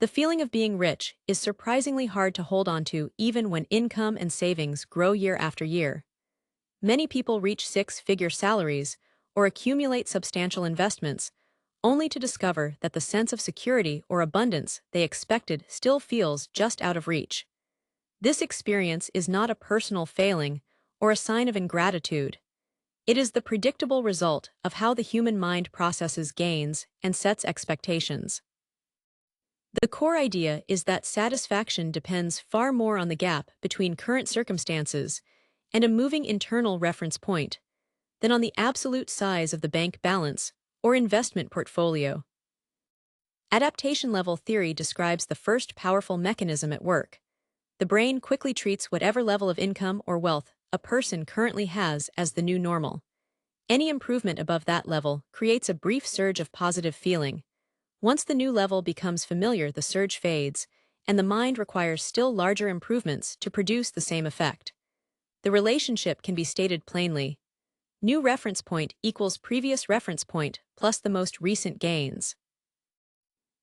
The feeling of being rich is surprisingly hard to hold on to even when income and savings grow year after year. Many people reach six-figure salaries or accumulate substantial investments, only to discover that the sense of security or abundance they expected still feels just out of reach. This experience is not a personal failing or a sign of ingratitude. It is the predictable result of how the human mind processes gains and sets expectations. The core idea is that satisfaction depends far more on the gap between current circumstances and a moving internal reference point than on the absolute size of the bank balance or investment portfolio. Adaptation-level theory describes the first powerful mechanism at work. The brain quickly treats whatever level of income or wealth a person currently has as the new normal. Any improvement above that level creates a brief surge of positive feeling. Once the new level becomes familiar, the surge fades, and the mind requires still larger improvements to produce the same effect. The relationship can be stated plainly. New reference point equals previous reference point plus the most recent gains.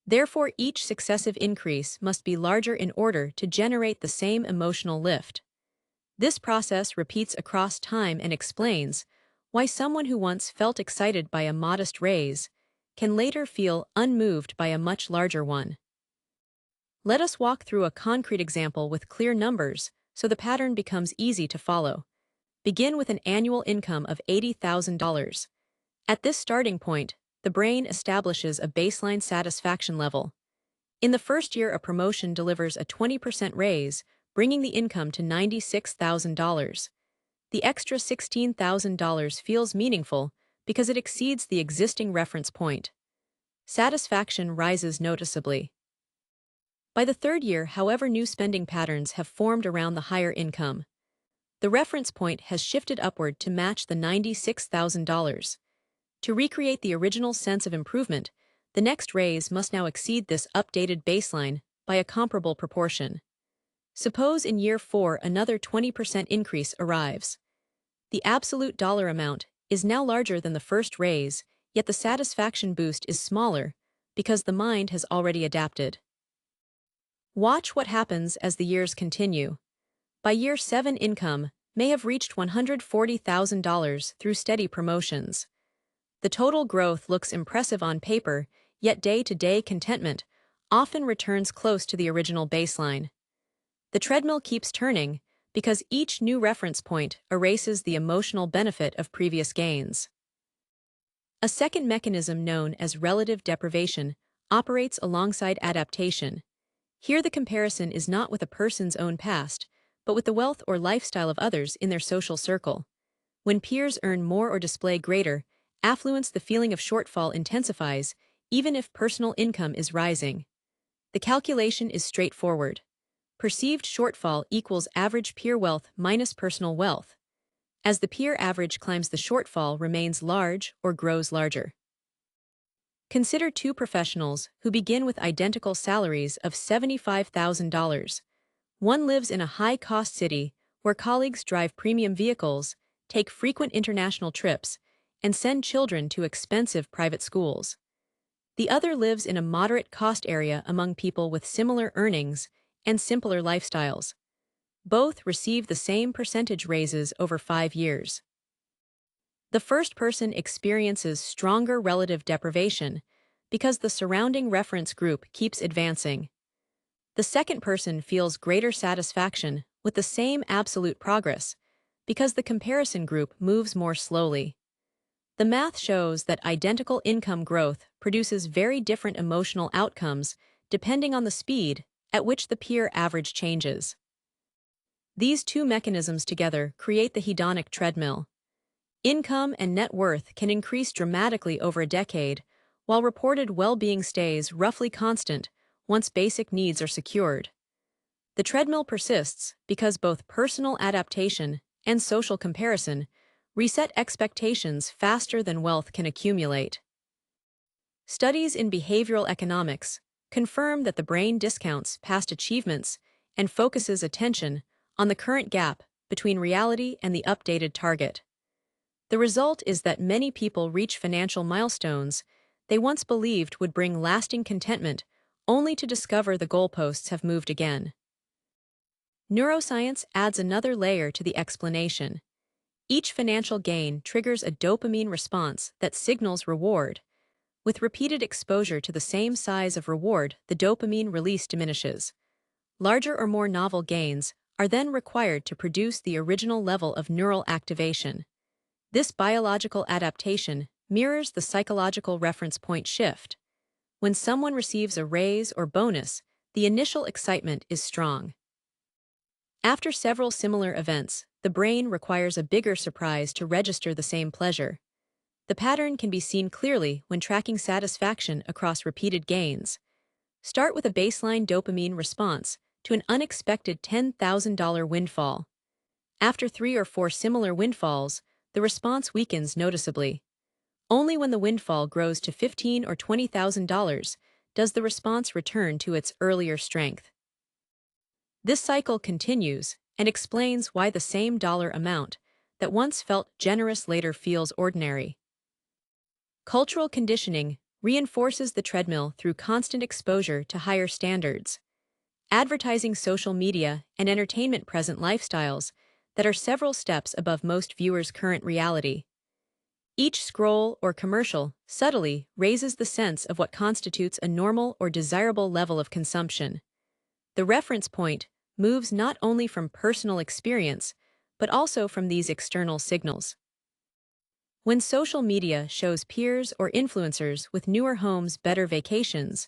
Therefore, each successive increase must be larger in order to generate the same emotional lift. This process repeats across time and explains why someone who once felt excited by a modest raise can later feel unmoved by a much larger one. Let us walk through a concrete example with clear numbers so the pattern becomes easy to follow. Begin with an annual income of $80,000. At this starting point, the brain establishes a baseline satisfaction level. In the first year, a promotion delivers a 20% raise, bringing the income to $96,000. The extra $16,000 feels meaningful because it exceeds the existing reference point. Satisfaction rises noticeably. By the third year, however, new spending patterns have formed around the higher income. The reference point has shifted upward to match the $96,000. To recreate the original sense of improvement, the next raise must now exceed this updated baseline by a comparable proportion. Suppose in year 4 another 20% increase arrives. The absolute dollar amount is now larger than the first raise, yet the satisfaction boost is smaller because the mind has already adapted. Watch what happens as the years continue. By year 7, income may have reached $140,000 through steady promotions. The total growth looks impressive on paper, yet day-to-day contentment often returns close to the original baseline. The treadmill keeps turning because each new reference point erases the emotional benefit of previous gains. A second mechanism known as relative deprivation operates alongside adaptation. Here the comparison is not with a person's own past, but with the wealth or lifestyle of others in their social circle. When peers earn more or display greater affluence, the feeling of shortfall intensifies, even if personal income is rising. The calculation is straightforward. Perceived shortfall equals average peer wealth minus personal wealth. As the peer average climbs, the shortfall remains large or grows larger. Consider two professionals who begin with identical salaries of $75,000. One lives in a high-cost city where colleagues drive premium vehicles, take frequent international trips, and send children to expensive private schools. The other lives in a moderate-cost area among people with similar earnings and simpler lifestyles. Both receive the same percentage raises over 5 years. The first person experiences stronger relative deprivation because the surrounding reference group keeps advancing. The second person feels greater satisfaction with the same absolute progress because the comparison group moves more slowly. The math shows that identical income growth produces very different emotional outcomes depending on the speed at which the peer average changes. These two mechanisms together create the hedonic treadmill. Income and net worth can increase dramatically over a decade, while reported well-being stays roughly constant once basic needs are secured. The treadmill persists because both personal adaptation and social comparison reset expectations faster than wealth can accumulate. Studies in behavioral economics confirm that the brain discounts past achievements and focuses attention on the current gap between reality and the updated target. The result is that many people reach financial milestones they once believed would bring lasting contentment only to discover the goalposts have moved again. Neuroscience adds another layer to the explanation. Each financial gain triggers a dopamine response that signals reward. With repeated exposure to the same size of reward, the dopamine release diminishes. Larger or more novel gains are then required to produce the original level of neural activation. This biological adaptation mirrors the psychological reference point shift. When someone receives a raise or bonus, the initial excitement is strong. After several similar events, the brain requires a bigger surprise to register the same pleasure. The pattern can be seen clearly when tracking satisfaction across repeated gains. Start with a baseline dopamine response to an unexpected $10,000 windfall. After 3 or 4 similar windfalls, the response weakens noticeably. Only when the windfall grows to $15,000 or $20,000 does the response return to its earlier strength. This cycle continues and explains why the same dollar amount that once felt generous later feels ordinary. Cultural conditioning reinforces the treadmill through constant exposure to higher standards. Advertising, social media, and entertainment present lifestyles that are several steps above most viewers' current reality. Each scroll or commercial subtly raises the sense of what constitutes a normal or desirable level of consumption. The reference point moves not only from personal experience, but also from these external signals. When social media shows peers or influencers with newer homes, better vacations,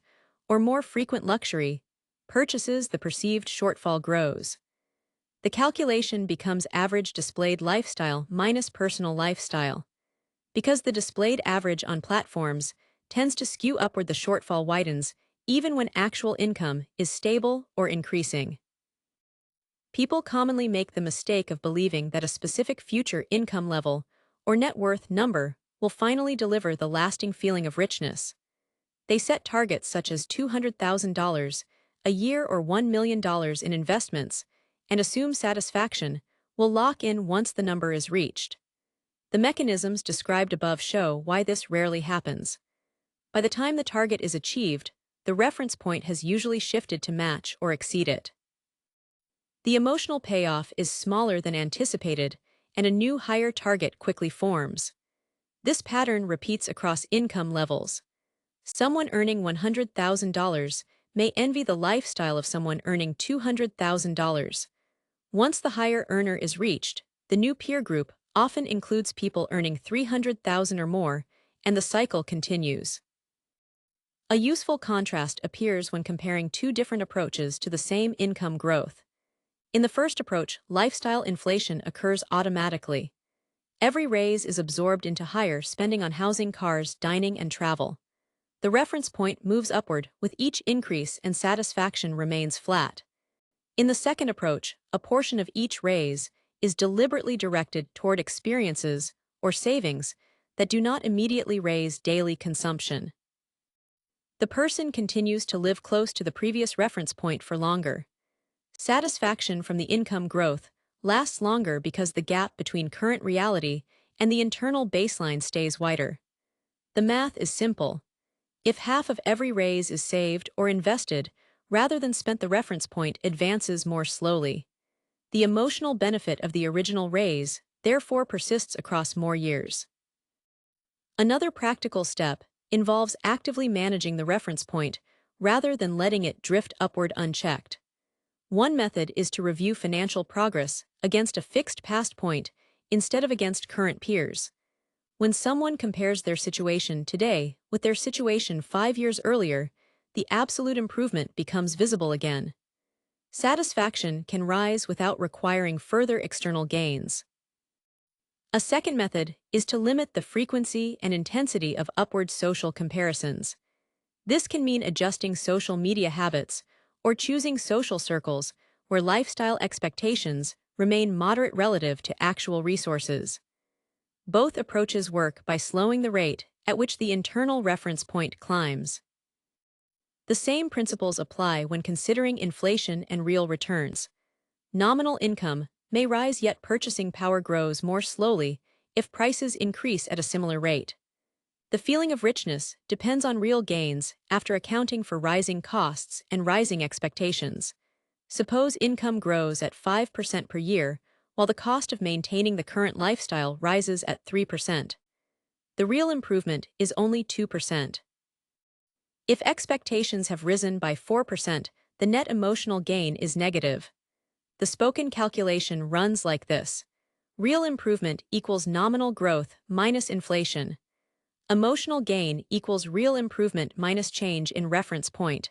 or more frequent luxury purchases, the perceived shortfall grows. The calculation becomes average displayed lifestyle minus personal lifestyle. Because the displayed average on platforms tends to skew upward, the shortfall widens even when actual income is stable or increasing. People commonly make the mistake of believing that a specific future income level or net worth number will finally deliver the lasting feeling of richness. They set targets such as $200,000 a year or $1 million in investments and assume satisfaction will lock in once the number is reached. The mechanisms described above show why this rarely happens. By the time the target is achieved, the reference point has usually shifted to match or exceed it. The emotional payoff is smaller than anticipated, and a new higher target quickly forms. This pattern repeats across income levels. Someone earning $100,000 may envy the lifestyle of someone earning $200,000. Once the higher earner is reached, the new peer group often includes people earning $300,000 or more, and the cycle continues. A useful contrast appears when comparing two different approaches to the same income growth. In the first approach, lifestyle inflation occurs automatically. Every raise is absorbed into higher spending on housing, cars, dining, and travel. The reference point moves upward with each increase and satisfaction remains flat. In the second approach, a portion of each raise is deliberately directed toward experiences or savings that do not immediately raise daily consumption. The person continues to live close to the previous reference point for longer. Satisfaction from the income growth lasts longer because the gap between current reality and the internal baseline stays wider. The math is simple. If half of every raise is saved or invested rather than spent, the reference point advances more slowly. The emotional benefit of the original raise therefore persists across more years. Another practical step involves actively managing the reference point rather than letting it drift upward unchecked. One method is to review financial progress against a fixed past point instead of against current peers. When someone compares their situation today with their situation 5 years earlier, the absolute improvement becomes visible again. Satisfaction can rise without requiring further external gains. A second method is to limit the frequency and intensity of upward social comparisons. This can mean adjusting social media habits or choosing social circles where lifestyle expectations remain moderate relative to actual resources. Both approaches work by slowing the rate at which the internal reference point climbs. The same principles apply when considering inflation and real returns. Nominal income may rise, yet purchasing power grows more slowly if prices increase at a similar rate. The feeling of richness depends on real gains after accounting for rising costs and rising expectations. Suppose income grows at 5% per year, while the cost of maintaining the current lifestyle rises at 3%. The real improvement is only 2%. If expectations have risen by 4%, the net emotional gain is negative. The spoken calculation runs like this. Real improvement equals nominal growth minus inflation. Emotional gain equals real improvement minus change in reference point.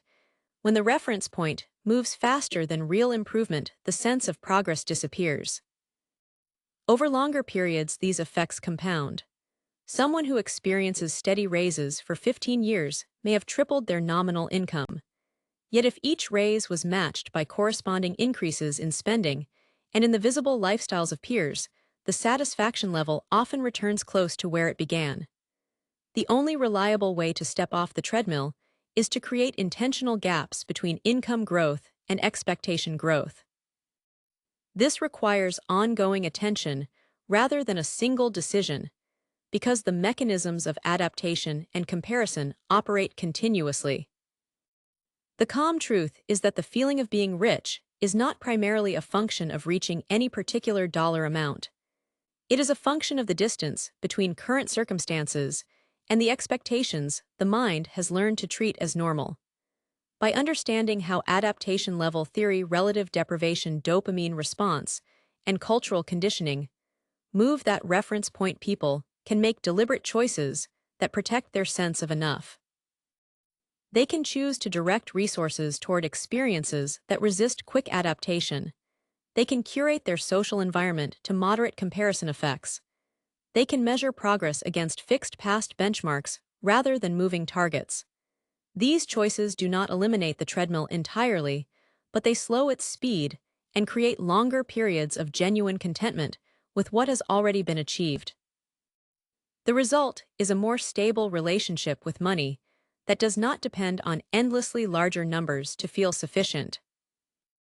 When the reference point moves faster than real improvement, the sense of progress disappears. Over longer periods, these effects compound. Someone who experiences steady raises for 15 years may have tripled their nominal income. Yet if each raise was matched by corresponding increases in spending and in the visible lifestyles of peers, the satisfaction level often returns close to where it began. The only reliable way to step off the treadmill is to create intentional gaps between income growth and expectation growth. This requires ongoing attention rather than a single decision, because the mechanisms of adaptation and comparison operate continuously. The calm truth is that the feeling of being rich is not primarily a function of reaching any particular dollar amount. It is a function of the distance between current circumstances and the expectations the mind has learned to treat as normal. By understanding how adaptation-level theory, relative deprivation, dopamine response, and cultural conditioning move that reference point, people can make deliberate choices that protect their sense of enough. They can choose to direct resources toward experiences that resist quick adaptation. They can curate their social environment to moderate comparison effects. They can measure progress against fixed past benchmarks rather than moving targets. These choices do not eliminate the treadmill entirely, but they slow its speed and create longer periods of genuine contentment with what has already been achieved. The result is a more stable relationship with money that does not depend on endlessly larger numbers to feel sufficient.